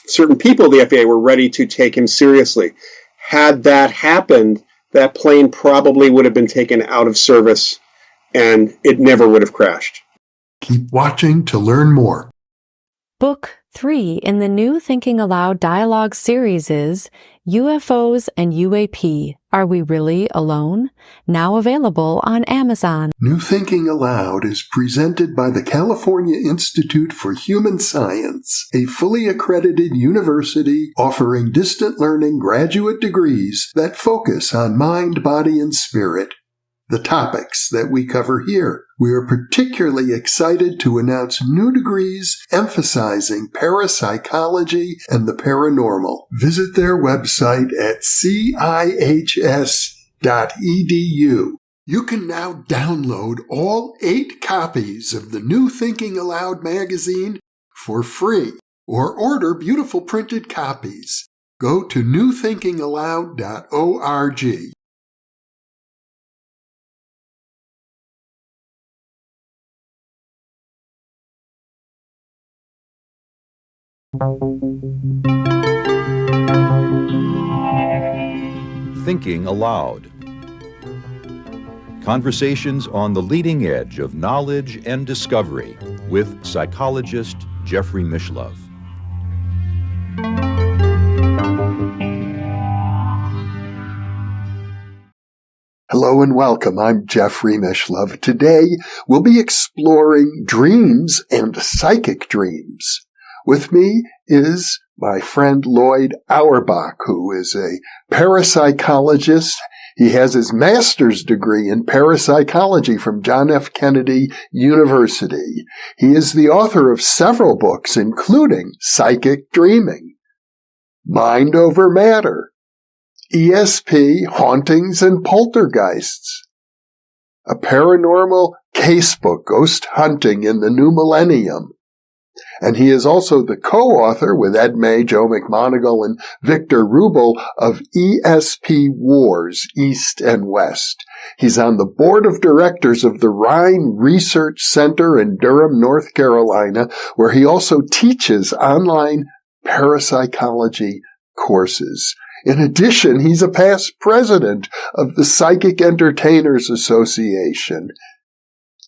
certain people at the FAA were ready to take him seriously. Had that happened, that plane probably would have been taken out of service and it never would have crashed. Keep watching to learn more. Book 3 in the new Thinking Aloud dialogue series is UFOs and UAP, Are We Really Alone? Now available on Amazon. New Thinking Aloud is presented by the California Institute for Human Science, a fully accredited university offering distant learning graduate degrees that focus on mind, body, and spirit. The topics that we cover here. We are particularly excited to announce new degrees emphasizing parapsychology and the paranormal. Visit their website at cihs.edu. You can now download all 8 copies of the New Thinking Aloud magazine for free or order beautiful printed copies. Go to newthinkingaloud.org. Thinking Aloud. Conversations on the leading edge of knowledge and discovery with psychologist Jeffrey Mishlove. Hello and welcome. I'm Jeffrey Mishlove. Today we'll be exploring dreams and psychic dreams. With me is my friend Loyd Auerbach, who is a parapsychologist. He has his master's degree in parapsychology from John F. Kennedy University. He is the author of several books, including Psychic Dreaming, Mind Over Matter, ESP, Hauntings and Poltergeists, a paranormal casebook, Ghost Hunting in the New Millennium. And he is also the co-author with Ed May, Joe McMoneagle, and Victor Rubel of ESP Wars, East and West. He's on the board of directors of the Rhine Research Center in Durham, North Carolina, where he also teaches online parapsychology courses. In addition, he's a past president of the Psychic Entertainers Association.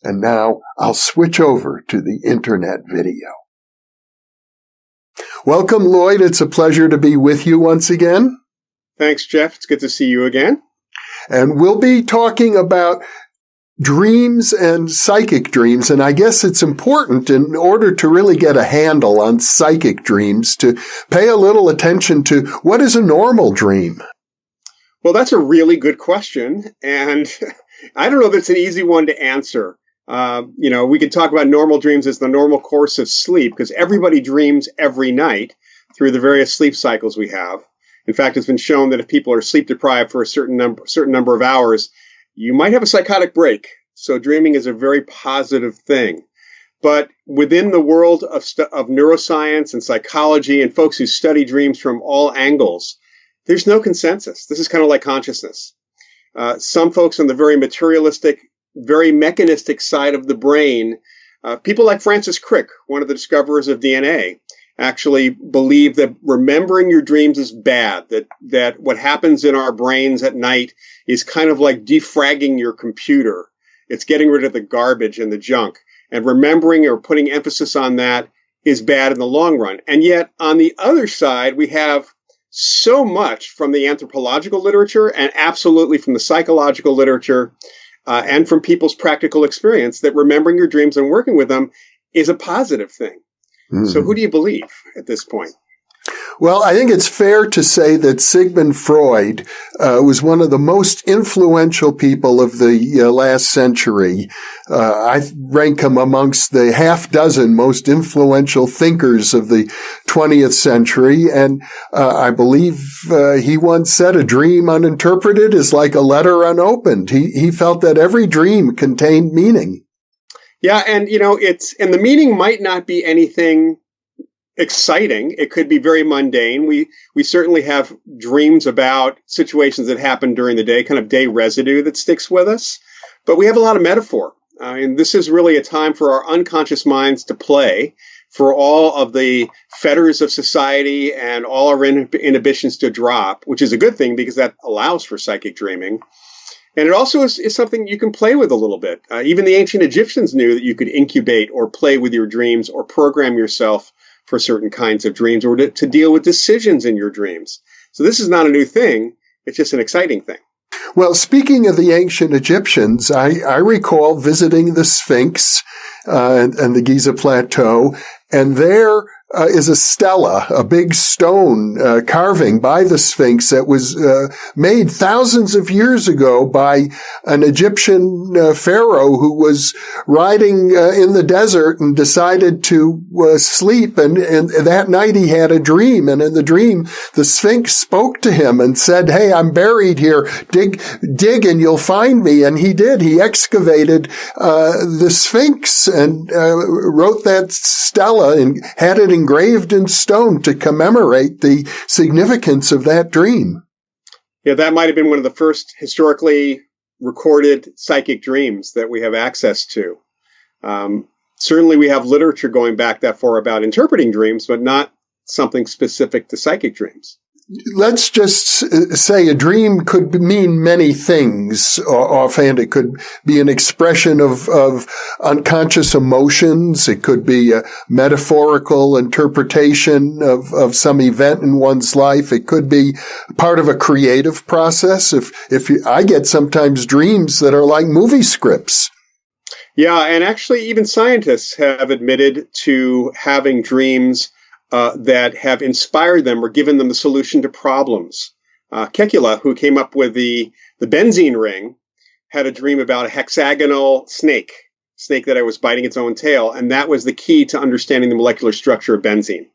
And now I'll switch over to the internet video. Welcome, Loyd. It's a pleasure to be with you once again. Thanks, Jeff. It's good to see you again. And we'll be talking about dreams and psychic dreams. And I guess it's important in order to really get a handle on psychic dreams to pay a little attention to what is a normal dream. Well, that's a really good question. And I don't know if it's an easy one to answer. We could talk about normal dreams as the normal course of sleep because everybody dreams every night through the various sleep cycles we have. In fact, it's been shown that if people are sleep deprived for a certain number of hours, you might have a psychotic break. So dreaming is a very positive thing. But within the world of neuroscience and psychology and folks who study dreams from all angles, there's no consensus. This is kind of like consciousness. Some folks on the very materialistic, very mechanistic side of the brain, people like Francis Crick, one of the discoverers of DNA, actually believe that remembering your dreams is bad, that what happens in our brains at night is kind of like defragging your computer. It's getting rid of the garbage and the junk. And remembering or putting emphasis on that is bad in the long run. And yet, on the other side, we have so much from the anthropological literature and absolutely from the psychological literature and from people's practical experience that remembering your dreams and working with them is a positive thing. Mm-hmm. So who do you believe at this point? Well, I think it's fair to say that Sigmund Freud was one of the most influential people of the last century. I rank him amongst the half dozen most influential thinkers of the 20th century. And I believe he once said a dream uninterpreted is like a letter unopened. He felt that every dream contained meaning. Yeah, and the meaning might not be anything exciting. It could be very mundane. We certainly have dreams about situations that happen during the day, kind of day residue that sticks with us. But we have a lot of metaphor. And this is really a time for our unconscious minds to play, for all of the fetters of society and all our inhibitions to drop, which is a good thing because that allows for psychic dreaming. And it also is something you can play with a little bit. Even the ancient Egyptians knew that you could incubate or play with your dreams or program yourself for certain kinds of dreams or to deal with decisions in your dreams. So this is not a new thing. It's just an exciting thing. Well, speaking of the ancient Egyptians, I recall visiting the Sphinx and the Giza Plateau, and there is a stela, a big stone carving by the Sphinx that was made thousands of years ago by an Egyptian pharaoh who was riding in the desert and decided to sleep. And that night he had a dream. And in the dream, the Sphinx spoke to him and said, "Hey, I'm buried here. Dig and you'll find me." And he did. He excavated the Sphinx and wrote that stela and had it engraved in stone to commemorate the significance of that dream. Yeah, that might have been one of the first historically recorded psychic dreams that we have access to. Certainly we have literature going back that far about interpreting dreams, but not something specific to psychic dreams. Let's just say a dream could mean many things offhand. It could be an expression of unconscious emotions. It could be a metaphorical interpretation of some event in one's life. It could be part of a creative process. I get sometimes dreams that are like movie scripts. Yeah, and actually even scientists have admitted to having dreams that have inspired them or given them the solution to problems. Kekula, who came up with the benzene ring, had a dream about a hexagonal snake that was biting its own tail, and that was the key to understanding the molecular structure of benzene.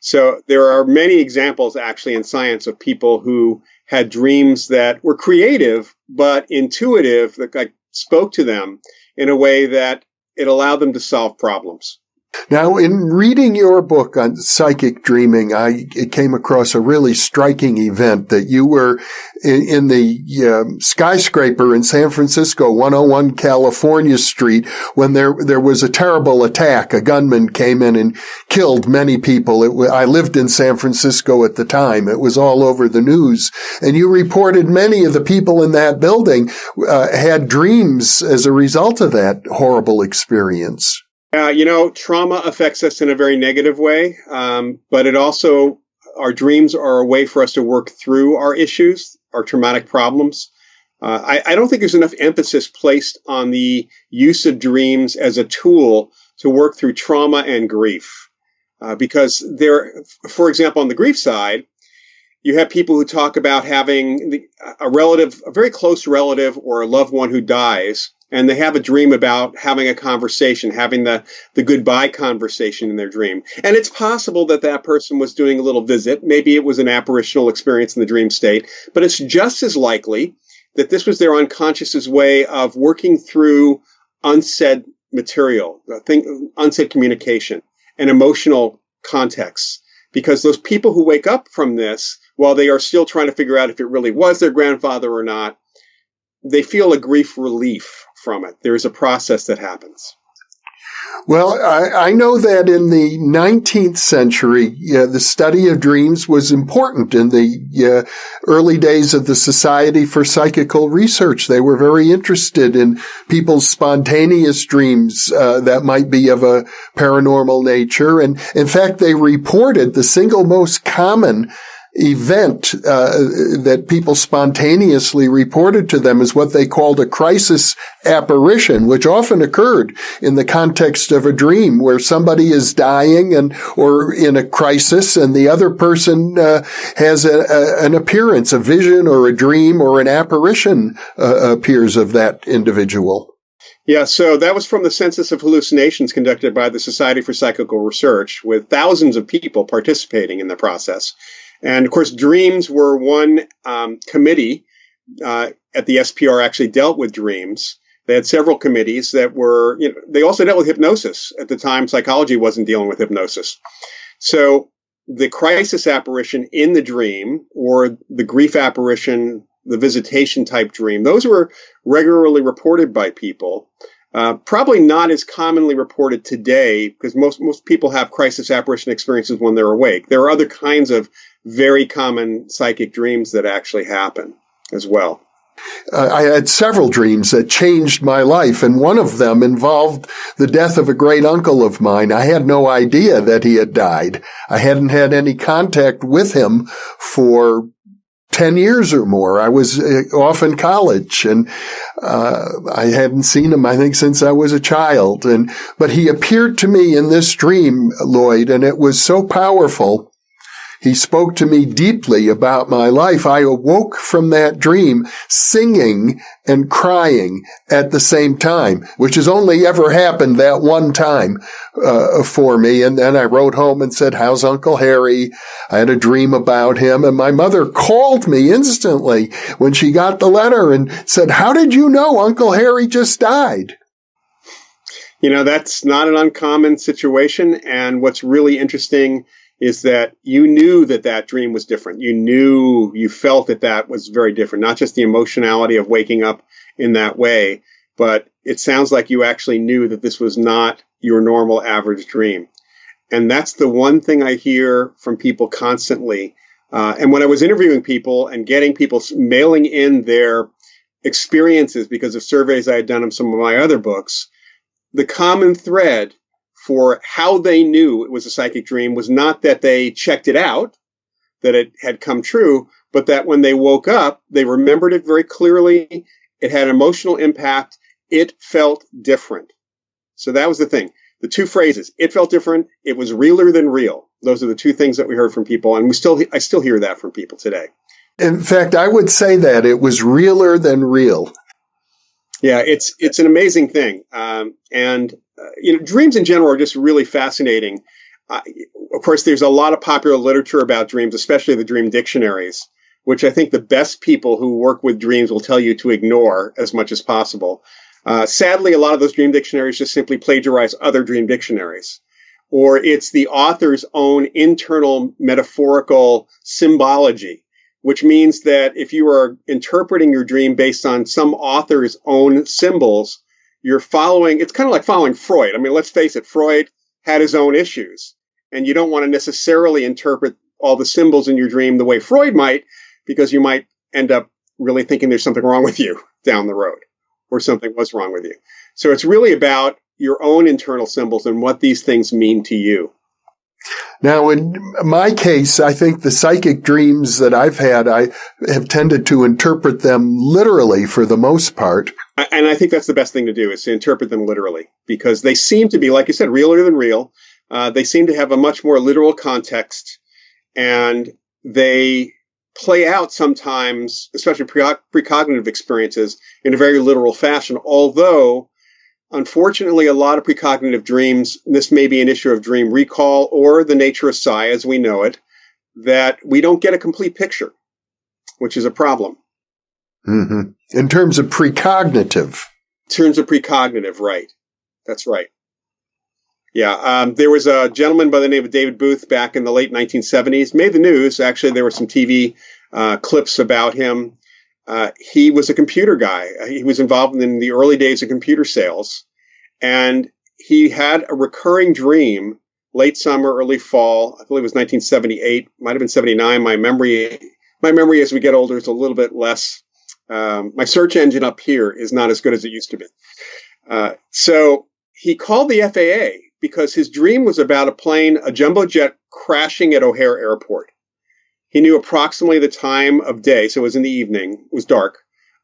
So there are many examples actually in science of people who had dreams that were creative but intuitive, that spoke to them in a way that it allowed them to solve problems. Now, in reading your book on psychic dreaming, I came across a really striking event that you were in the skyscraper in San Francisco, 101 California Street, when there was a terrible attack. A gunman came in and killed many people. I lived in San Francisco at the time. It was all over the news. And you reported many of the people in that building had dreams as a result of that horrible experience. Trauma affects us in a very negative way, but it also, our dreams are a way for us to work through our issues, our traumatic problems. I don't think there's enough emphasis placed on the use of dreams as a tool to work through trauma and grief. Because for example, on the grief side, you have people who talk about having a very close relative or a loved one who dies, and they have a dream about having a conversation, having the goodbye conversation in their dream. And it's possible that that person was doing a little visit. Maybe it was an apparitional experience in the dream state, but it's just as likely that this was their unconscious's way of working through unsaid material, unsaid communication, and emotional contexts. Because those people who wake up from this, while they are still trying to figure out if it really was their grandfather or not, they feel a grief relief from it. There's a process that happens. Well, I know that in the 19th century, the study of dreams was important in the early days of the Society for Psychical Research. They were very interested in people's spontaneous dreams that might be of a paranormal nature. And in fact, they reported the single most common event that people spontaneously reported to them is what they called a crisis apparition, which often occurred in the context of a dream where somebody is dying or in a crisis, and the other person has an appearance, a vision or a dream or an apparition appears of that individual. Yeah, so that was from the Census of Hallucinations conducted by the Society for Psychical Research, with thousands of people participating in the process. And of course, dreams were one committee at the SPR actually dealt with dreams. They had several committees that were, they also dealt with hypnosis. At the time, psychology wasn't dealing with hypnosis. So the crisis apparition in the dream, or the grief apparition, the visitation type dream, those were regularly reported by people. Probably not as commonly reported today because most people have crisis apparition experiences when they're awake. There are other kinds of very common psychic dreams that actually happen as well. I had several dreams that changed my life, and one of them involved the death of a great uncle of mine. I had no idea that he had died. I hadn't had any contact with him for 10 years or more. I was off in college, and I hadn't seen him, I think, since I was a child. But he appeared to me in this dream, Loyd, and it was so powerful. He spoke to me deeply about my life. I awoke from that dream singing and crying at the same time, which has only ever happened that one time for me. And then I wrote home and said, "How's Uncle Harry?" I had a dream about him. And my mother called me instantly when she got the letter and said, "How did you know Uncle Harry just died?" You know, that's not an uncommon situation. And what's really interesting is that you knew that dream was different. You felt that was very different, not just the emotionality of waking up in that way, but it sounds like you actually knew that this was not your normal average dream. And that's the one thing I hear from people constantly. And when I was interviewing people and getting people mailing in their experiences because of surveys I had done in some of my other books, the common thread for how they knew it was a psychic dream was not that they checked it out, that it had come true, but that when they woke up, they remembered it very clearly. It had an emotional impact. It felt different. So that was the thing. The two phrases, it felt different. It was realer than real. Those are the two things that we heard from people. And I still hear that from people today. In fact, I would say that it was realer than real. Yeah, it's an amazing thing. Dreams in general are just really fascinating. Of course, there's a lot of popular literature about dreams, especially the dream dictionaries, which I think the best people who work with dreams will tell you to ignore as much as possible. Sadly, a lot of those dream dictionaries just simply plagiarize other dream dictionaries, or it's the author's own internal metaphorical symbology, which means that if you are interpreting your dream based on some author's own symbols, you're following, it's kind of like following Freud. I mean, let's face it, Freud had his own issues, and you don't want to necessarily interpret all the symbols in your dream the way Freud might, because you might end up really thinking there's something wrong with you down the road, or something was wrong with you. So it's really about your own internal symbols and what these things mean to you. Now, in my case, I think the psychic dreams that I've had, I have tended to interpret them literally for the most part. And I think that's the best thing to do, is to interpret them literally, because they seem to be, like you said, realer than real. They seem to have a much more literal context, and they play out sometimes, especially precognitive experiences, in a very literal fashion, although unfortunately, a lot of precognitive dreams, this may be an issue of dream recall or the nature of Psi as we know it, that we don't get a complete picture, which is a problem. Mm-hmm. In terms of precognitive. Right. That's right. Yeah. There was a gentleman by the name of David Booth back in the late 1970s, made the news. Actually, there were some TV clips about him. He was a computer guy. He was involved in the early days of computer sales. And he had a recurring dream late summer, early fall. I believe it was 1978, might have been 79. My memory as we get older is a little bit less. My search engine up here is not as good as it used to be. So he called the FAA because his dream was about a jumbo jet crashing at O'Hare Airport. He knew approximately the time of day, so it was in the evening, it was dark,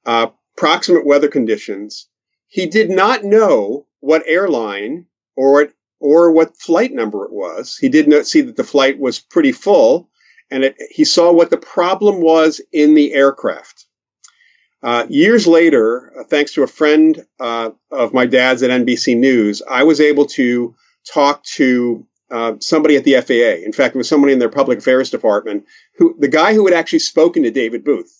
approximate weather conditions. He did not know what airline or what flight number it was. He did not see that the flight was pretty full, and he saw what the problem was in the aircraft. Years later, thanks to a friend of my dad's at NBC News, I was able to talk to somebody at the FAA. In fact, it was somebody in their public affairs department, the guy who had actually spoken to David Booth.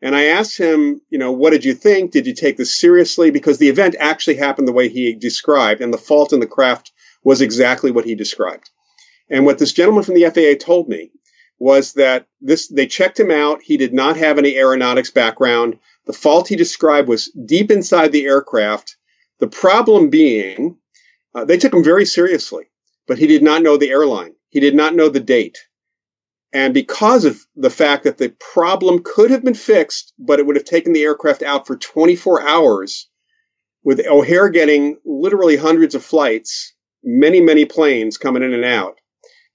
And I asked him, what did you think? Did you take this seriously? Because the event actually happened the way he described, and the fault in the craft was exactly what he described. And what this gentleman from the FAA told me was that they checked him out. He did not have any aeronautics background. The fault he described was deep inside the aircraft. The problem being, they took him very seriously, but he did not know the airline. He did not know the date. And because of the fact that the problem could have been fixed, but it would have taken the aircraft out for 24 hours, with O'Hare getting literally hundreds of flights, many, many planes coming in and out,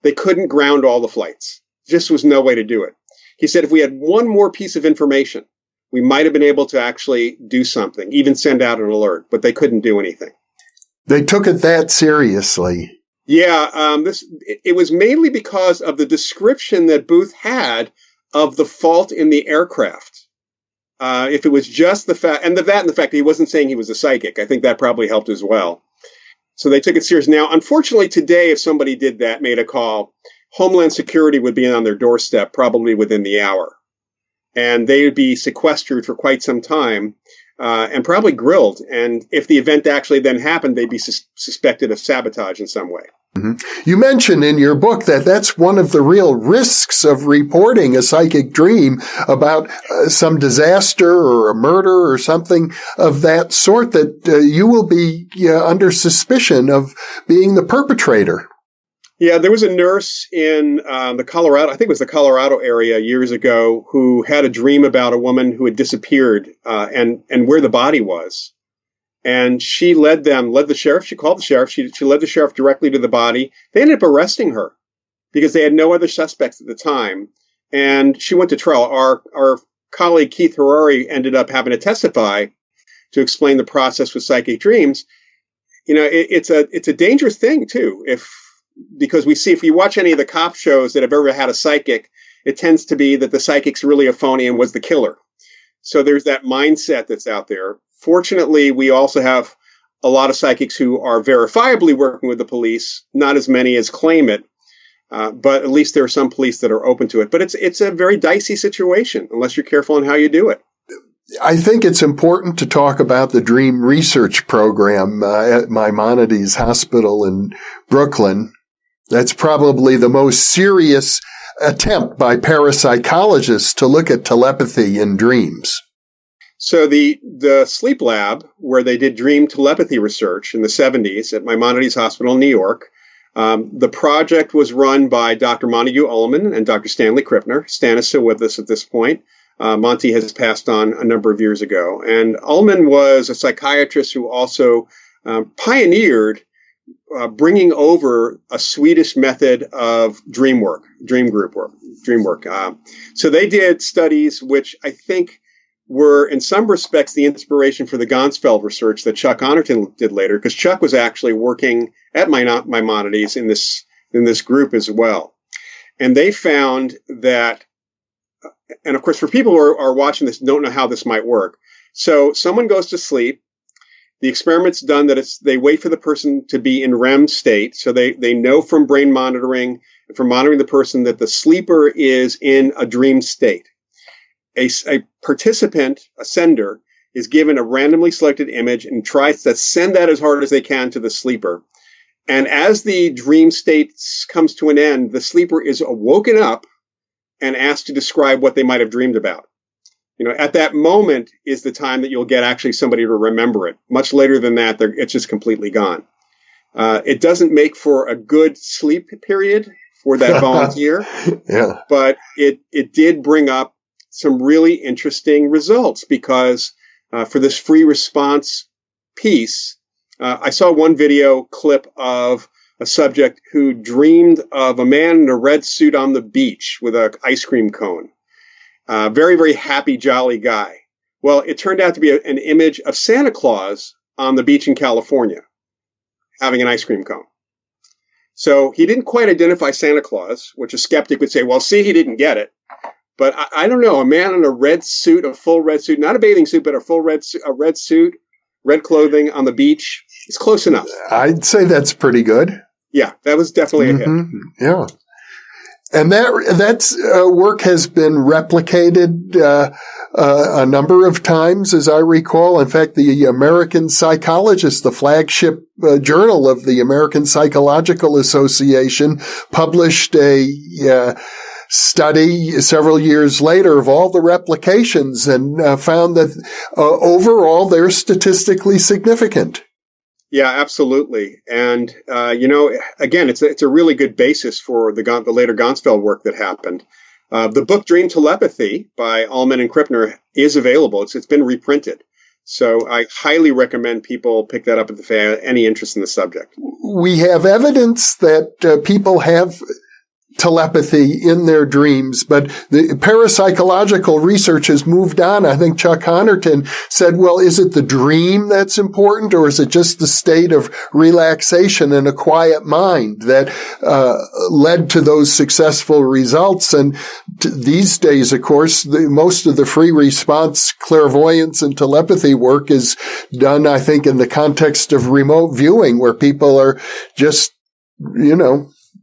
they couldn't ground all the flights. Just was no way to do it. He said if we had one more piece of information, we might have been able to actually do something, even send out an alert, but they couldn't do anything. They took it that seriously. Yeah, it was mainly because of the description that Booth had of the fault in the aircraft. If it was just the fact, and the fact that he wasn't saying he was a psychic, I think that probably helped as well. So they took it serious. Now, unfortunately, today, if somebody did that, made a call, Homeland Security would be on their doorstep probably within the hour. And they would be sequestered for quite some time and probably grilled. And if the event actually then happened, they'd be suspected of sabotage in some way. Mm-hmm. You mentioned in your book that that's one of the real risks of reporting a psychic dream about some disaster or a murder or something of that sort, that you will be under suspicion of being the perpetrator. Yeah, there was a nurse in the Colorado, I think it was the Colorado area years ago, who had a dream about a woman who had disappeared and where the body was. And she led the sheriff. She called the sheriff. She led the sheriff directly to the body. They ended up arresting her because they had no other suspects at the time. And she went to trial. Our colleague Keith Harari ended up having to testify to explain the process with psychic dreams. You know, it's a dangerous thing too. Because we see, if you watch any of the cop shows that have ever had a psychic, it tends to be that the psychic's really a phony and was the killer. So there's that mindset that's out there. Fortunately, we also have a lot of psychics who are verifiably working with the police, not as many as claim it, but at least there are some police that are open to it. But it's a very dicey situation unless you're careful in how you do it. I think it's important to talk about the Dream Research Program at Maimonides Hospital in Brooklyn. That's probably the most serious attempt by parapsychologists to look at telepathy in dreams. So the sleep lab, where they did dream telepathy research in the 70s at Maimonides Hospital in New York, the project was run by Dr. Montague Ullman and Dr. Stanley Krippner. Stan is still with us at this point. Monty has passed on a number of years ago. And Ullman was a psychiatrist who also pioneered bringing over a Swedish method of dream work. So they did studies which I think were in some respects the inspiration for the Gonsfeld research that Chuck Honorton did later, because Chuck was actually working at Maimonides in this group as well. And they found that, and of course for people who are watching this, don't know how this might work. So someone goes to sleep. The experiment's done that they wait for the person to be in REM state. So they know from brain monitoring and from monitoring the person that the sleeper is in a dream state. A participant, a sender, is given a randomly selected image and tries to send that as hard as they can to the sleeper. And as the dream state comes to an end, the sleeper is woken up and asked to describe what they might have dreamed about. You know, at that moment is the time that you'll get actually somebody to remember it. Much later than that, it's just completely gone. It doesn't make for a good sleep period for that volunteer, yeah. But it did bring up some really interesting results because for this free response piece, I saw one video clip of a subject who dreamed of a man in a red suit on the beach with an ice cream cone. Very, very happy, jolly guy. Well, it turned out to be an image of Santa Claus on the beach in California having an ice cream cone. So he didn't quite identify Santa Claus, which a skeptic would say, well, see, he didn't get it. But I don't know, a man in a red suit, a full red suit, not a bathing suit, but a full red suit, red clothing on the beach. It's close enough. I'd say that's pretty good. Yeah, that was definitely a hit. Yeah. And that work has been replicated a number of times, as I recall. In fact, the American Psychologist, the flagship journal of the American Psychological Association, published a study several years later of all the replications and found that overall they're statistically significant. Yeah, absolutely. And, again, it's a really good basis for the later Ganzfeld work that happened. The book Dream Telepathy by Allman and Krippner is available. It's been reprinted. So I highly recommend people pick that up if they have any interest in the subject. We have evidence that people have telepathy in their dreams, but the parapsychological research has moved on. I think Chuck Honerton said, well, is it the dream that's important, or is it just the state of relaxation and a quiet mind that led to those successful results? And these days, of course, most of the free response clairvoyance and telepathy work is done, I think, in the context of remote viewing, where people are just,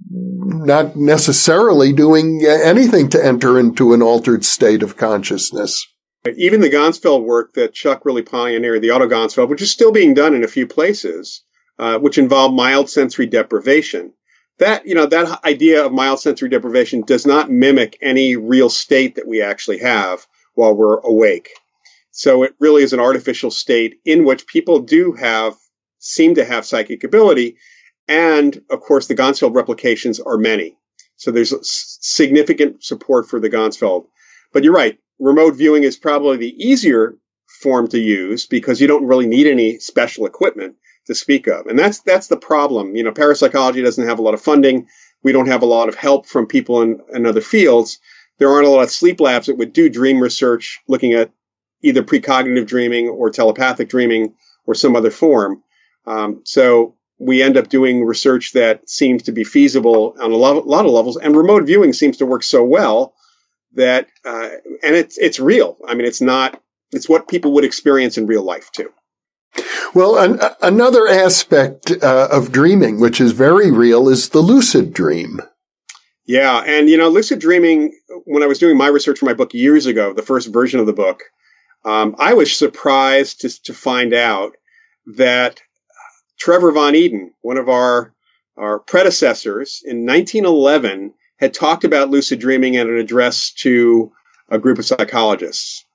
not necessarily doing anything to enter into an altered state of consciousness. Even the Ganzfeld work that Chuck really pioneered, the auto-Ganzfeld, which is still being done in a few places, which involve mild sensory deprivation. That idea of mild sensory deprivation does not mimic any real state that we actually have while we're awake. So it really is an artificial state in which people seem to have psychic ability. And, of course, the Ganzfeld replications are many. So there's significant support for the Ganzfeld. But you're right. Remote viewing is probably the easier form to use because you don't really need any special equipment to speak of. And that's the problem. Parapsychology doesn't have a lot of funding. We don't have a lot of help from people in other fields. There aren't a lot of sleep labs that would do dream research looking at either precognitive dreaming or telepathic dreaming or some other form. So we end up doing research that seems to be feasible on a lot of levels, and remote viewing seems to work so well that, and it's real. I mean, it's what people would experience in real life too. Well, another aspect of dreaming, which is very real, is the lucid dream. Yeah. And, lucid dreaming, when I was doing my research for my book years ago, the first version of the book, I was surprised to find out that Trevor Von Eden, one of our predecessors in 1911, had talked about lucid dreaming in an address to a group of psychologists.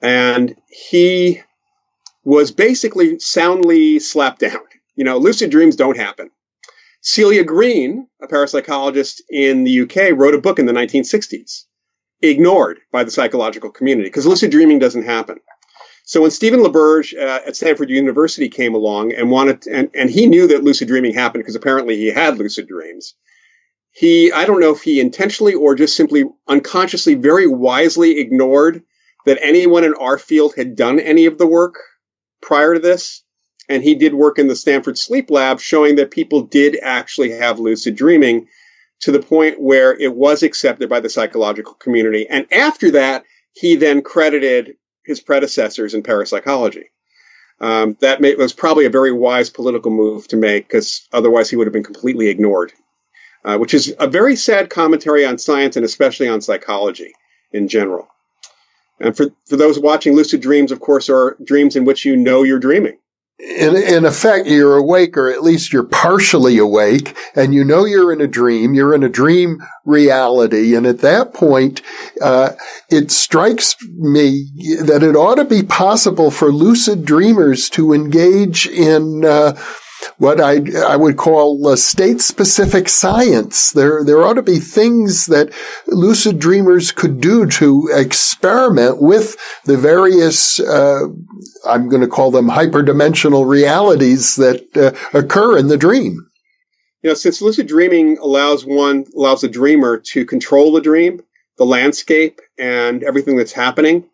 And he was basically soundly slapped down. Lucid dreams don't happen. Celia Green, a parapsychologist in the UK, wrote a book in the 1960s, ignored by the psychological community, because lucid dreaming doesn't happen. So when Stephen LaBerge at Stanford University came along and he knew that lucid dreaming happened because apparently he had lucid dreams, I don't know if he intentionally or just simply unconsciously very wisely ignored that anyone in our field had done any of the work prior to this. And he did work in the Stanford Sleep Lab showing that people did actually have lucid dreaming to the point where it was accepted by the psychological community. And after that, he then credited his predecessors in parapsychology. That was probably a very wise political move to make, because otherwise he would have been completely ignored, which is a very sad commentary on science and especially on psychology in general. And for those watching, lucid dreams, of course, are dreams in which you're dreaming. In effect, you're awake, or at least you're partially awake, and you're in a dream. You're in a dream reality. And at that point, it strikes me that it ought to be possible for lucid dreamers to engage in what I would call state-specific science. There ought to be things that lucid dreamers could do to experiment with the various, I'm going to call them hyperdimensional realities that occur in the dream. Since lucid dreaming allows the dreamer to control the dream, the landscape, and everything that's happening,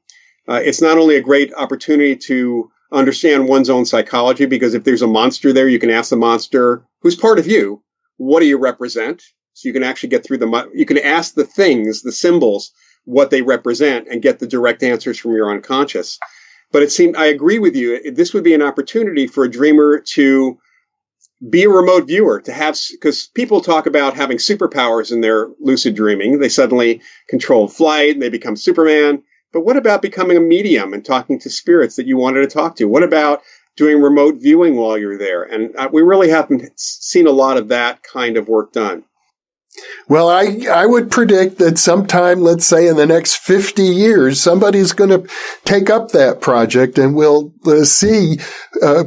it's not only a great opportunity to understand one's own psychology, because if there's a monster there, you can ask the monster, who's part of you, what do you represent? So you can actually get through you can ask the things, the symbols, what they represent, and get the direct answers from your unconscious. But I agree with you, this would be an opportunity for a dreamer to be a remote viewer, because people talk about having superpowers in their lucid dreaming. They suddenly control flight, and they become Superman. But what about becoming a medium and talking to spirits that you wanted to talk to? What about doing remote viewing while you're there? And we really haven't seen a lot of that kind of work done. Well, I would predict that sometime, let's say in the next 50 years, somebody's going to take up that project and we'll see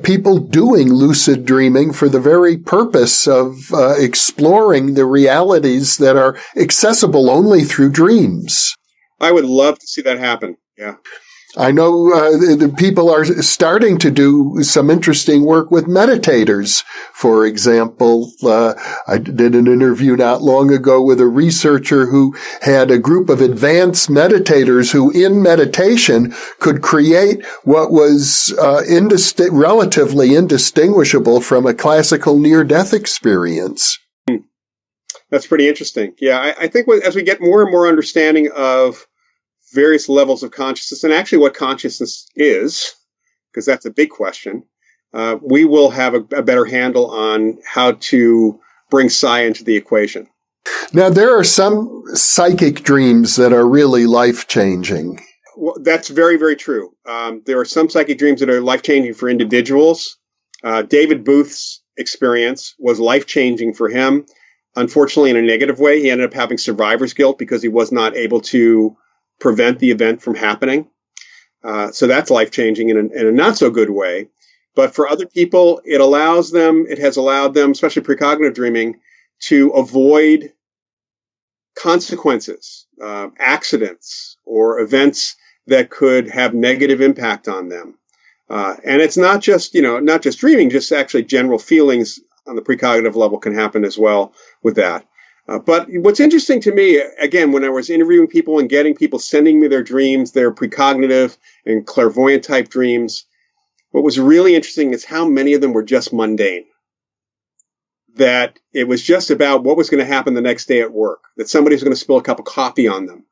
people doing lucid dreaming for the very purpose of exploring the realities that are accessible only through dreams. I would love to see that happen. Yeah. I know the people are starting to do some interesting work with meditators. For example, I did an interview not long ago with a researcher who had a group of advanced meditators who in meditation could create what was relatively indistinguishable from a classical near-death experience. That's pretty interesting. Yeah, I think as we get more and more understanding of various levels of consciousness, and actually what consciousness is, because that's a big question, we will have a better handle on how to bring psi into the equation. Now, there are some psychic dreams that are really life-changing. Well, that's very, very true. There are some psychic dreams that are life-changing for individuals. David Booth's experience was life-changing for him. Unfortunately, in a negative way, he ended up having survivor's guilt because he was not able to prevent the event from happening. So that's life-changing in a not-so-good way. But for other people, it has allowed them, especially precognitive dreaming, to avoid consequences, accidents, or events that could have negative impact on them. And it's not just dreaming, just actually general feelings on the precognitive level can happen as well with that. But what's interesting to me, again, when I was interviewing people and getting people sending me their dreams, their precognitive and clairvoyant type dreams, what was really interesting is how many of them were just mundane. That it was just about what was going to happen the next day at work, that somebody was going to spill a cup of coffee on them,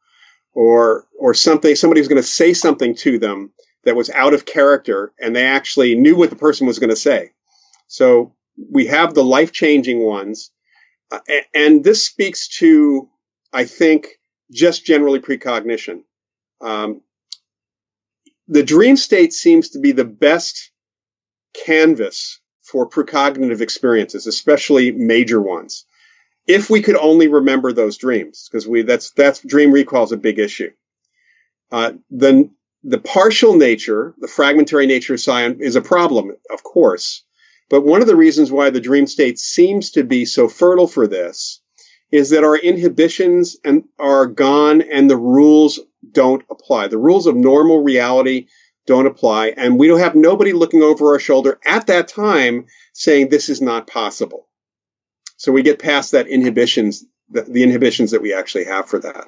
or somebody was going to say something to them that was out of character, and they actually knew what the person was going to say. So we have the life-changing ones. And this speaks to, I think, just generally precognition. The dream state seems to be the best canvas for precognitive experiences, especially major ones. If we could only remember those dreams, because that's dream recall is a big issue. The partial nature, the fragmentary nature of psi is a problem, of course. But one of the reasons why the dream state seems to be so fertile for this is that our inhibitions are gone and the rules don't apply. The rules of normal reality don't apply, and we don't have nobody looking over our shoulder at that time saying this is not possible. So we get past that inhibitions, the inhibitions that we actually have for that.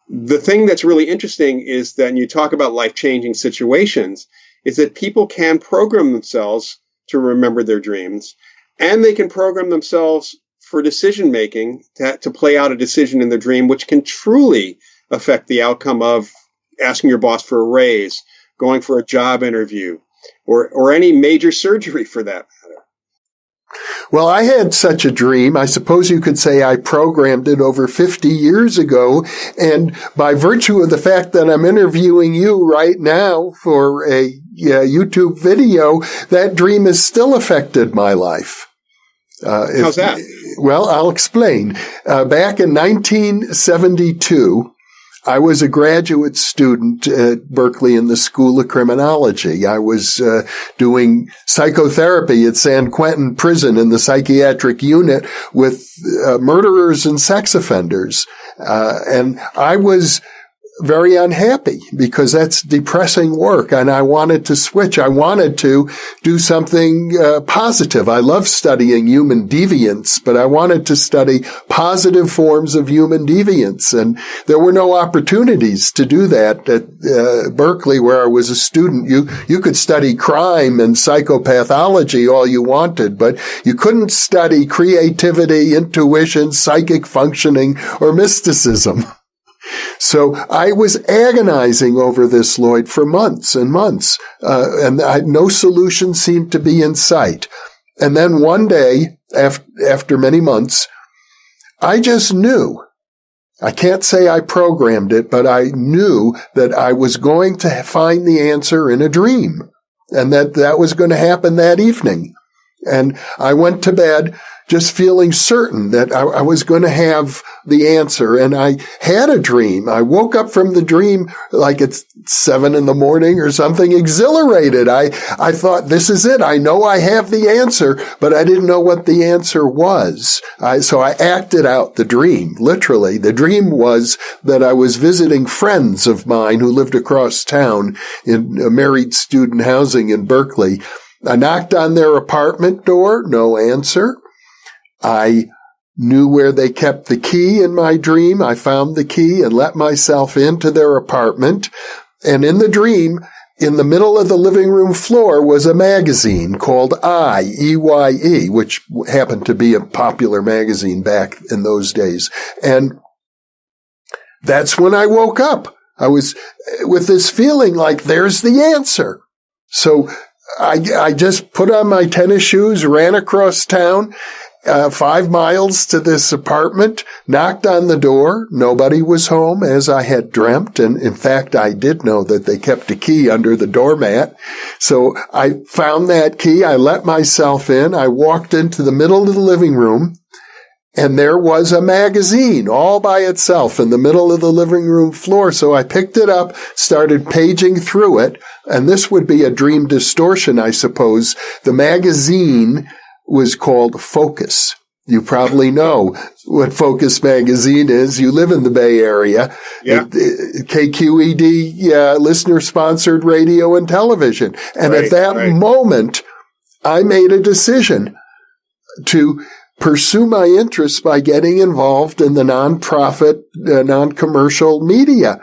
The thing that's really interesting is that when you talk about life-changing situations, is that people can program themselves to remember their dreams, and they can program themselves for decision-making to play out a decision in their dream, which can truly affect the outcome of asking your boss for a raise, going for a job interview, or any major surgery for that matter. Well, I had such a dream. I suppose you could say I programmed it over 50 years ago. And by virtue of the fact that I'm interviewing you right now for a YouTube video, that dream has still affected my life. How's that? Well, I'll explain. Back in 1972, I was a graduate student at Berkeley in the School of Criminology. I was doing psychotherapy at San Quentin Prison in the psychiatric unit with murderers and sex offenders. And I was very unhappy because that's depressing work, and I wanted to switch. I wanted to do something positive. I love studying human deviance, but I wanted to study positive forms of human deviance, and there were no opportunities to do that at Berkeley, where I was a student. You could study crime and psychopathology all you wanted, but you couldn't study creativity, intuition, psychic functioning, or mysticism. So I was agonizing over this, Loyd, for months and months, and no solution seemed to be in sight. And then one day, after many months, I just knew. I can't say I programmed it, but I knew that I was going to find the answer in a dream, and that was going to happen that evening. And I went to bed just feeling certain that I was going to have the answer. And I had a dream. I woke up from the dream like it's 7 a.m. or something, exhilarated. I thought, this is it. I know I have the answer, but I didn't know what the answer was. So I acted out the dream, literally. The dream was that I was visiting friends of mine who lived across town in married student housing in Berkeley. I knocked on their apartment door, no answer. I knew where they kept the key in my dream. I found the key and let myself into their apartment. And in the dream, in the middle of the living room floor was a magazine called EYE, which happened to be a popular magazine back in those days. And that's when I woke up. I was with this feeling like there's the answer. So I just put on my tennis shoes, ran across town, 5 miles to this apartment, knocked on the door. Nobody was home, as I had dreamt. And in fact, I did know that they kept a key under the doormat. So I found that key. I let myself in. I walked into the middle of the living room, and there was a magazine all by itself in the middle of the living room floor. So I picked it up, started paging through it, and this would be a dream distortion, I suppose. The magazine was called Focus. You probably know what Focus magazine is. You live in the Bay Area. Yeah. KQED, listener-sponsored radio and television. And Right, at that right. moment, I made a decision to pursue my interests by getting involved in the nonprofit, non-commercial media,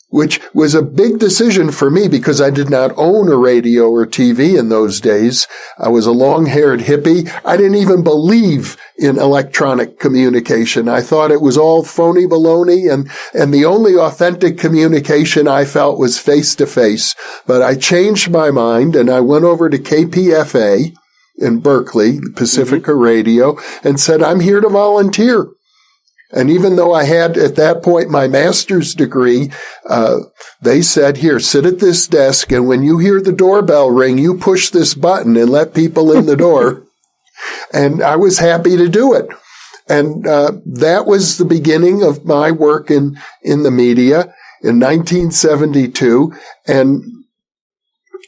which was a big decision for me because I did not own a radio or TV in those days. I was a long-haired hippie. I didn't even believe in electronic communication. I thought it was all phony baloney, and the only authentic communication I felt was face-to-face. But I changed my mind, and I went over to KPFA in Berkeley, Pacifica Radio, and said, I'm here to volunteer. And even though I had, at that point, my master's degree, they said, here, sit at this desk, and when you hear the doorbell ring, you push this button and let people in the door. And I was happy to do it. And that was the beginning of my work in the media in 1972. And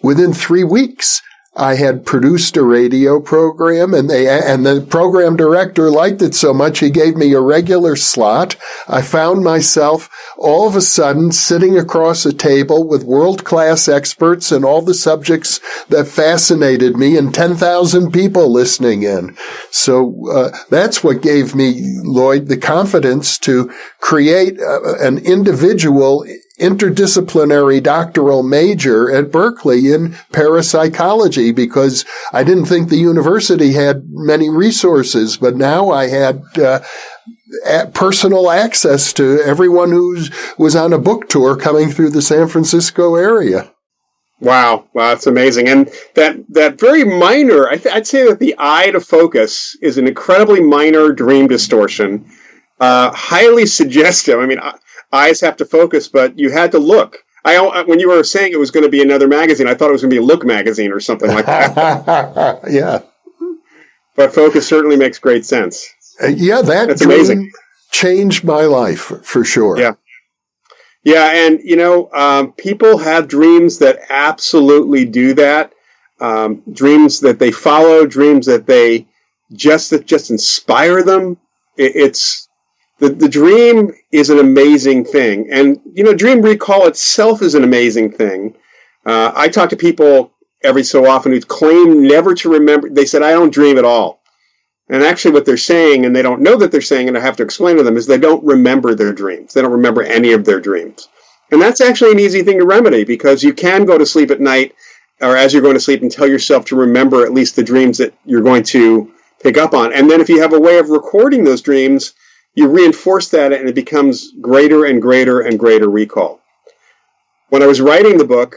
within 3 weeks, I had produced a radio program, and the program director liked it so much he gave me a regular slot. I found myself all of a sudden sitting across a table with world-class experts in all the subjects that fascinated me, and 10,000 people listening in. So that's what gave me, Loyd, the confidence to create an individual interdisciplinary doctoral major at Berkeley in parapsychology, because I didn't think the university had many resources, but now I had personal access to everyone who was on a book tour coming through the San Francisco area. Wow, it's amazing. And that very minor, I'd say that the eye to focus is an incredibly minor dream distortion, highly suggestive. I mean, eyes have to focus, but you had to look. When you were saying it was going to be another magazine, I thought it was going to be a Look magazine or something like that. Yeah. But focus certainly makes great sense. That's dream amazing. Changed my life for sure. Yeah, and people have dreams that absolutely do that. Dreams that they follow, dreams that they just inspire them. The dream is an amazing thing. And, dream recall itself is an amazing thing. I talk to people every so often who claim never to remember. They said, I don't dream at all. And actually what they're saying, and they don't know that they're saying, and I have to explain to them, is they don't remember their dreams. They don't remember any of their dreams. And that's actually an easy thing to remedy, because you can go to sleep at night, or as you're going to sleep, and tell yourself to remember at least the dreams that you're going to pick up on. And then if you have a way of recording those dreams, you reinforce that, and it becomes greater and greater and greater recall. When I was writing the book,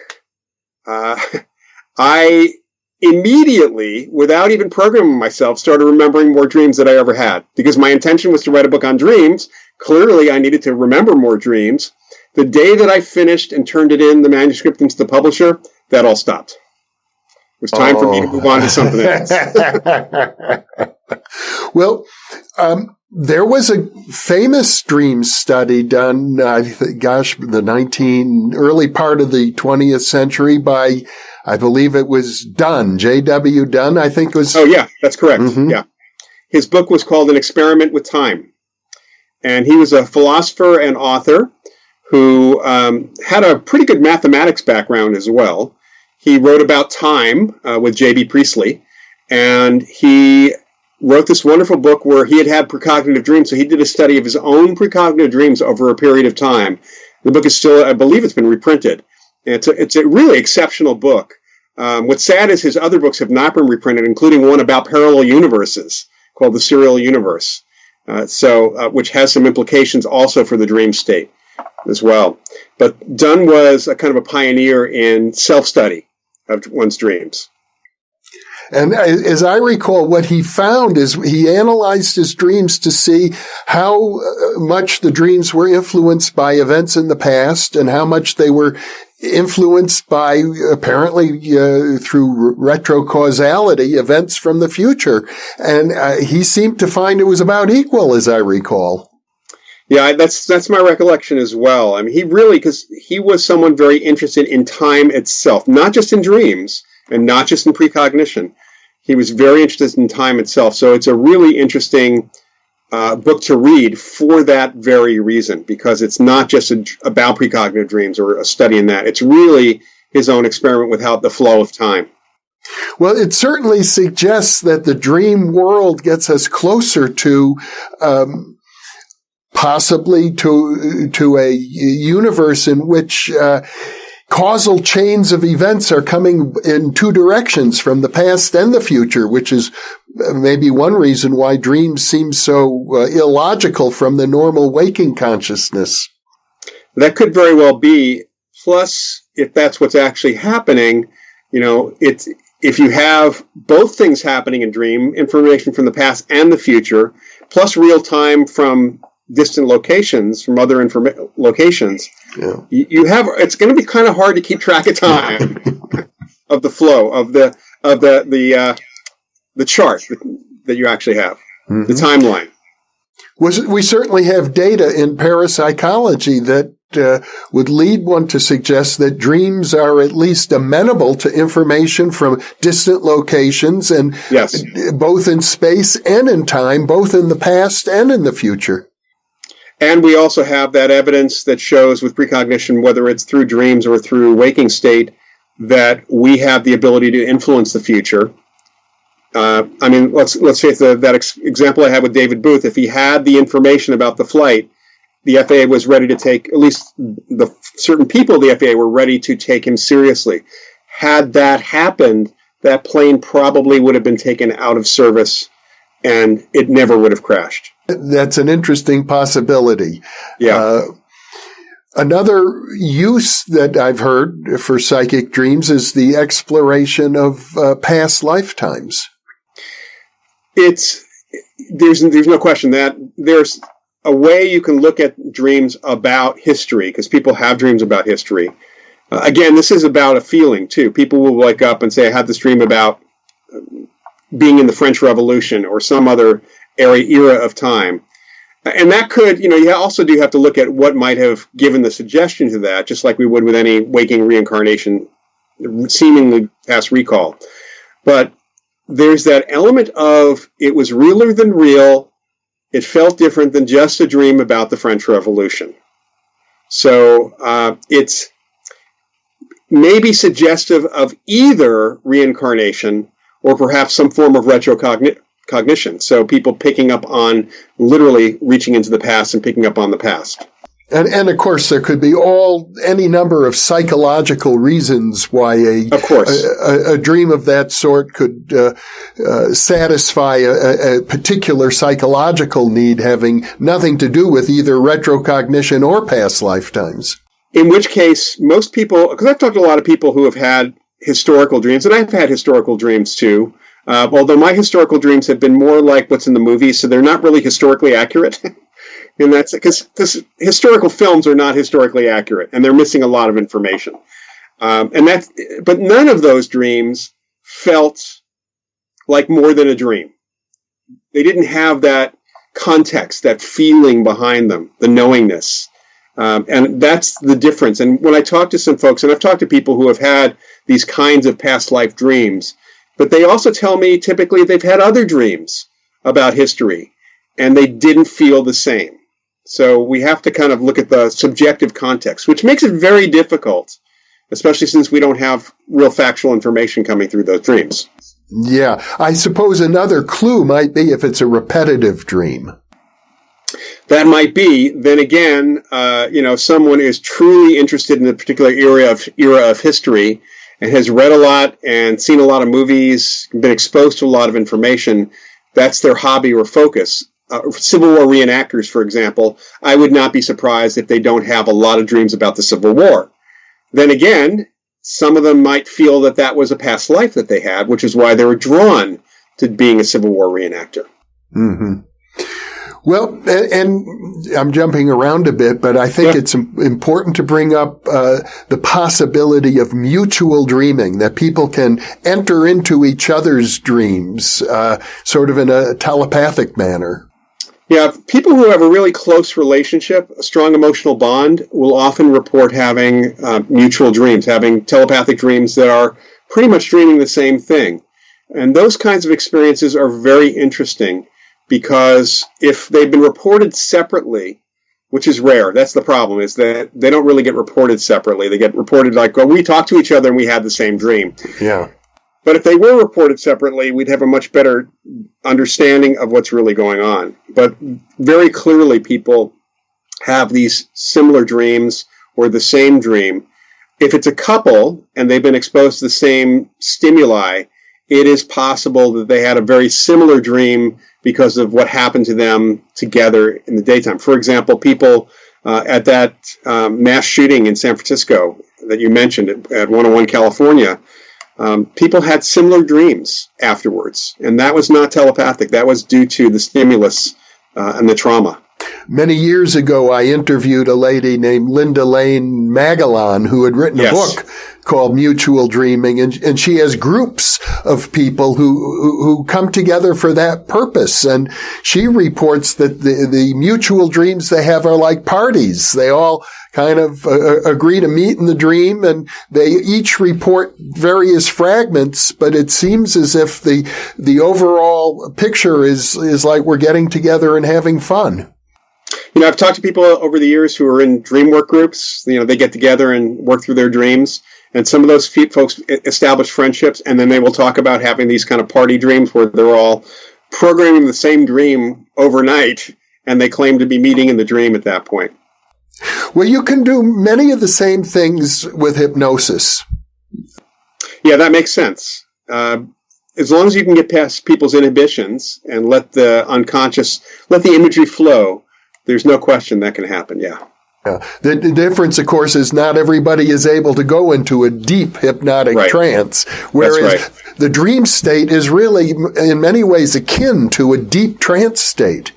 I immediately, without even programming myself, started remembering more dreams than I ever had. Because my intention was to write a book on dreams. Clearly, I needed to remember more dreams. The day that I finished and turned it in, the manuscript, into the publisher, that all stopped. was time for me to move on to something else. Well, there was a famous dream study done, the early part of the 20th century by, I believe it was Dunn, J.W. Dunn, I think was. Oh, yeah, that's correct. Mm-hmm. Yeah. His book was called An Experiment with Time. And he was a philosopher and author who had a pretty good mathematics background as well. He wrote about time with J.B. Priestley, and he wrote this wonderful book where he had precognitive dreams. So he did a study of his own precognitive dreams over a period of time. The book is still, I believe it's been reprinted. And it's a really exceptional book. What's sad is his other books have not been reprinted, including one about parallel universes called The Serial Universe, which has some implications also for the dream state as well. But Dunn was a kind of a pioneer in self-study of one's dreams. And as I recall, what he found is he analyzed his dreams to see how much the dreams were influenced by events in the past and how much they were influenced by, apparently, through retrocausality, events from the future. And he seemed to find it was about equal, as I recall. Yeah, that's my recollection as well. I mean, because he was someone very interested in time itself, not just in dreams and not just in precognition. He was very interested in time itself. So it's a really interesting book to read for that very reason, because it's not just about precognitive dreams or a study in that. It's really his own experiment with the flow of time. Well, it certainly suggests that the dream world gets us closer to possibly to a universe in which causal chains of events are coming in two directions, from the past and the future, which is maybe one reason why dreams seem so illogical from the normal waking consciousness. That could very well be. Plus, if that's what's actually happening, if you have both things happening in dream, information from the past and the future, plus real time from distant locations, from other locations, yeah. It's going to be kind of hard to keep track of time, of the flow, of the chart that you actually have, mm-hmm. the timeline. We certainly have data in parapsychology that would lead one to suggest that dreams are at least amenable to information from distant locations, and yes. both in space and in time, both in the past and in the future. And we also have that evidence that shows with precognition, whether it's through dreams or through waking state, that we have the ability to influence the future. Let's face that example I had with David Booth. If he had the information about the flight, the FAA was ready to take, at least the certain people of the FAA were ready to take him seriously. Had that happened, that plane probably would have been taken out of service and it never would have crashed. That's an interesting possibility. Yeah. Another use that I've heard for psychic dreams is the exploration of past lifetimes. There's no question that there's a way you can look at dreams about history, because people have dreams about history. Again, this is about a feeling too. People will wake up and say, I had this dream about being in the French Revolution or some other era of time. And that could, you also do have to look at what might have given the suggestion to that, just like we would with any waking reincarnation, seemingly past recall. But there's that element of it was realer than real. It felt different than just a dream about the French Revolution. So it's maybe suggestive of either reincarnation or perhaps some form of retrocognition. So people picking up on, literally reaching into the past and picking up on the past. And of course, there could be any number of psychological reasons why a dream of that sort could satisfy a particular psychological need having nothing to do with either retrocognition or past lifetimes. In which case, most people, because I've talked to a lot of people who have had historical dreams, and I've had historical dreams too, although my historical dreams have been more like what's in the movies, so they're not really historically accurate. And that's because historical films are not historically accurate, and they're missing a lot of information. But none of those dreams felt like more than a dream. They didn't have that context, that feeling behind them, the knowingness. And that's the difference. And when I talk to some folks, and I've talked to people who have had these kinds of past life dreams, but they also tell me typically they've had other dreams about history, and they didn't feel the same. So we have to kind of look at the subjective context, which makes it very difficult, especially since we don't have real factual information coming through those dreams. Yeah. I suppose another clue might be if it's a repetitive dream. That might be. Then again, someone is truly interested in a particular era of history and has read a lot and seen a lot of movies, been exposed to a lot of information. That's their hobby or focus. Civil War reenactors, for example, I would not be surprised if they don't have a lot of dreams about the Civil War. Then again, some of them might feel that that was a past life that they had, which is why they were drawn to being a Civil War reenactor. Mm-hmm. Well, and I'm jumping around a bit, but I think it's important to bring up the possibility of mutual dreaming, that people can enter into each other's dreams, sort of in a telepathic manner. Yeah, people who have a really close relationship, a strong emotional bond, will often report having mutual dreams, having telepathic dreams that are pretty much dreaming the same thing. And those kinds of experiences are very interesting because if they've been reported separately, which is rare, that's the problem, is that they don't really get reported separately. They get reported like, well, we talked to each other and we had the same dream. Yeah. But if they were reported separately, we'd have a much better understanding of what's really going on. But very clearly, people have these similar dreams or the same dream. If it's a couple and they've been exposed to the same stimuli, it is possible that they had a very similar dream because of what happened to them together in the daytime. For example, people at that mass shooting in San Francisco that you mentioned at 101 California, people had similar dreams afterwards, and that was not telepathic. That was due to the stimulus and the trauma. Many years ago, I interviewed a lady named Linda Lane Magellan who had written a book called Mutual Dreaming, and she has groups of people who come together for that purpose. And she reports that the mutual dreams they have are like parties. They all kind of agree to meet in the dream, and they each report various fragments, but it seems as if the overall picture is like we're getting together and having fun. I've talked to people over the years who are in dream work groups. They get together and work through their dreams. And some of those folks establish friendships, and then they will talk about having these kind of party dreams where they're all programming the same dream overnight, and they claim to be meeting in the dream at that point. Well, you can do many of the same things with hypnosis. Yeah, that makes sense. As long as you can get past people's inhibitions and let the imagery flow, there's no question that can happen, yeah. The difference, of course, is not everybody is able to go into a deep hypnotic trance, whereas the dream state is really, in many ways, akin to a deep trance state.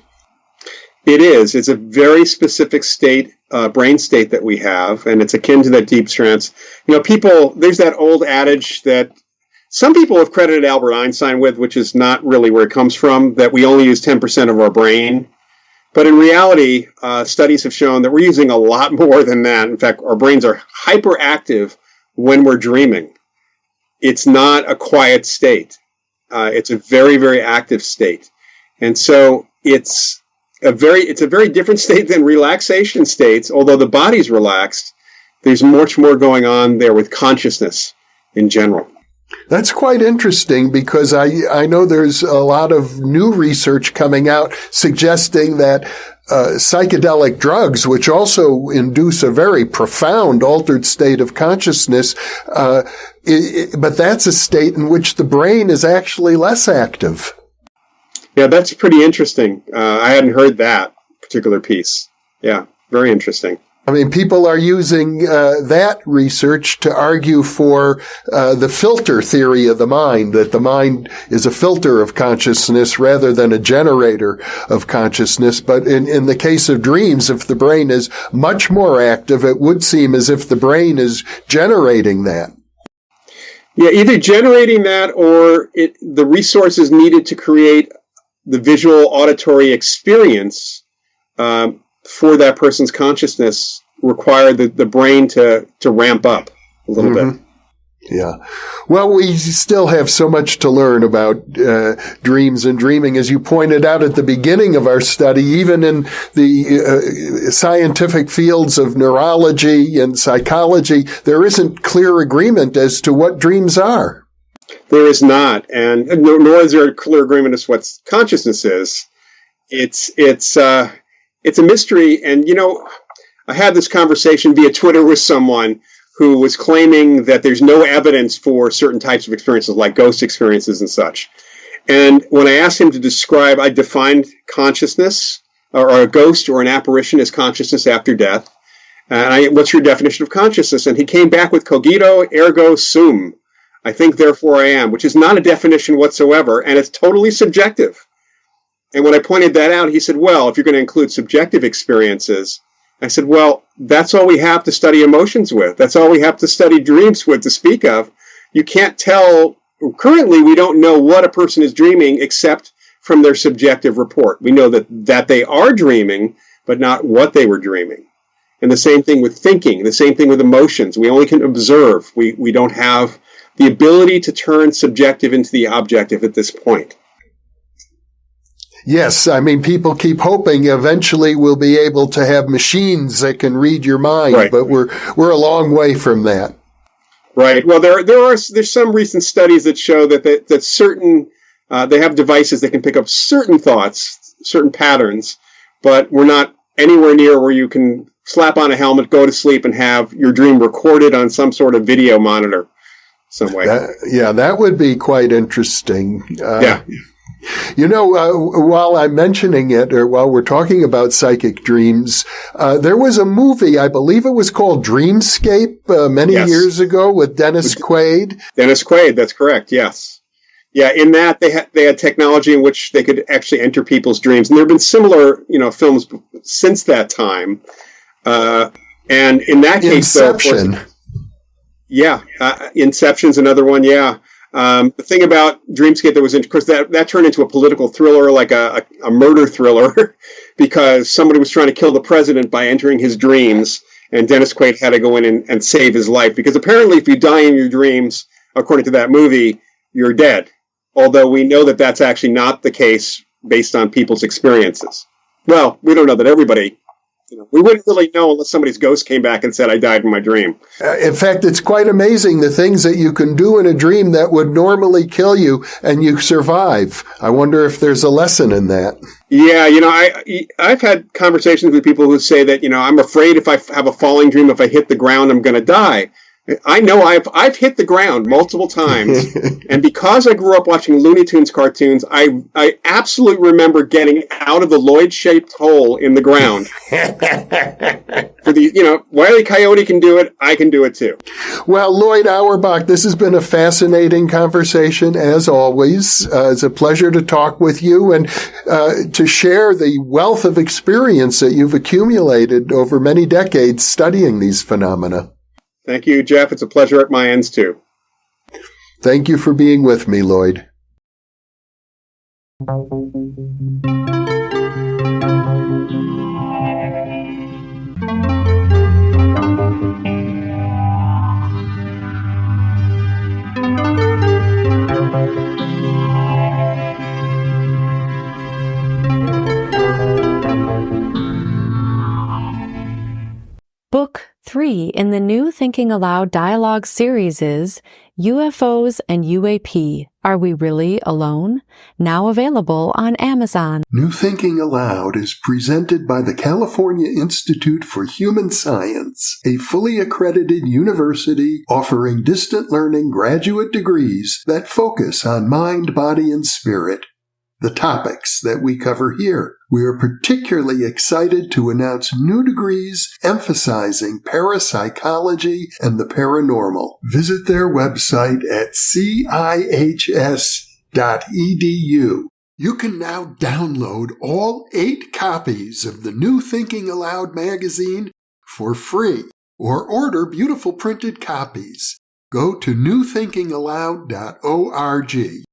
It is. It's a very specific state, brain state that we have, and it's akin to that deep trance. There's that old adage that some people have credited Albert Einstein with, which is not really where it comes from, that we only use 10% of our brain. But in reality, studies have shown that we're using a lot more than that. In fact, our brains are hyperactive when we're dreaming. It's not a quiet state. It's a very, very active state. And so it's a very different state than relaxation states. Although the body's relaxed, there's much more going on there with consciousness in general. That's quite interesting because I know there's a lot of new research coming out suggesting that psychedelic drugs, which also induce a very profound altered state of consciousness, but that's a state in which the brain is actually less active. Yeah, that's pretty interesting. I hadn't heard that particular piece. Yeah, very interesting. I mean, people are using that research to argue for the filter theory of the mind, that the mind is a filter of consciousness rather than a generator of consciousness. But in the case of dreams, if the brain is much more active, it would seem as if the brain is generating that. Yeah, either generating that or the resources needed to create the visual auditory experience for that person's consciousness require the brain to ramp up a little bit. Yeah. Well, we still have so much to learn about dreams and dreaming. As you pointed out at the beginning of our study, even in the scientific fields of neurology and psychology, there isn't clear agreement as to what dreams are. There is not, and nor is there a clear agreement as to what consciousness is. It's a mystery, and I had this conversation via Twitter with someone who was claiming that there's no evidence for certain types of experiences, like ghost experiences and such. And when I asked him to describe, I defined consciousness, or a ghost or an apparition as consciousness after death. And what's your definition of consciousness? And he came back with cogito ergo sum. I think, therefore I am, which is not a definition whatsoever, and it's totally subjective. And when I pointed that out, he said, well, if you're going to include subjective experiences, I said, well, that's all we have to study emotions with. That's all we have to study dreams with to speak of. You can't tell. Currently, we don't know what a person is dreaming except from their subjective report. We know that they are dreaming, but not what they were dreaming. And the same thing with thinking, the same thing with emotions. We only can observe. We don't have the ability to turn subjective into the objective at this point. Yes, I mean, people keep hoping eventually we'll be able to have machines that can read your mind, right. But we're a long way from that. Right. Well, there's some recent studies that show that certain they have devices that can pick up certain thoughts, certain patterns, but we're not anywhere near where you can slap on a helmet, go to sleep, and have your dream recorded on some sort of video monitor some way. That would be quite interesting. Yeah. While I'm mentioning it, or while we're talking about psychic dreams, there was a movie, I believe it was called Dreamscape, many years ago with Dennis Quaid. Dennis Quaid, that's correct, yes. Yeah, in that they had technology in which they could actually enter people's dreams. And there have been similar, films since that time. And in that case, Inception. Inception's another one, yeah. The thing about Dreamscape that was, of course, that turned into a political thriller, like a murder thriller, because somebody was trying to kill the president by entering his dreams, and Dennis Quaid had to go in and save his life, because apparently if you die in your dreams, according to that movie, you're dead. Although we know that that's actually not the case based on people's experiences. Well, we don't know that everybody... we wouldn't really know unless somebody's ghost came back and said, I died in my dream. In fact, it's quite amazing the things that you can do in a dream that would normally kill you and you survive. I wonder if there's a lesson in that. Yeah, I've had conversations with people who say that, I'm afraid if I have a falling dream, if I hit the ground, I'm going to die. I know I've hit the ground multiple times, and because I grew up watching Looney Tunes cartoons, I absolutely remember getting out of the Loyd-shaped hole in the ground. For the Wile E. Coyote can do it, I can do it too. Well, Loyd Auerbach, this has been a fascinating conversation as always. It's a pleasure to talk with you and to share the wealth of experience that you've accumulated over many decades studying these phenomena. Thank you, Jeff. It's a pleasure at my ends, too. Thank you for being with me, Loyd. Book 3 in the new Thinking Aloud dialogue series is UFOs and UAP. Are We Really Alone? Now available on Amazon. New Thinking Aloud is presented by the California Institute for Human Science, a fully accredited university offering distant learning graduate degrees that focus on mind, body, and spirit. The topics that we cover here. We are particularly excited to announce new degrees emphasizing parapsychology and the paranormal. Visit their website at cihs.edu. You can now download all 8 copies of the New Thinking Aloud magazine for free, or order beautiful printed copies. go to newthinkingaloud.org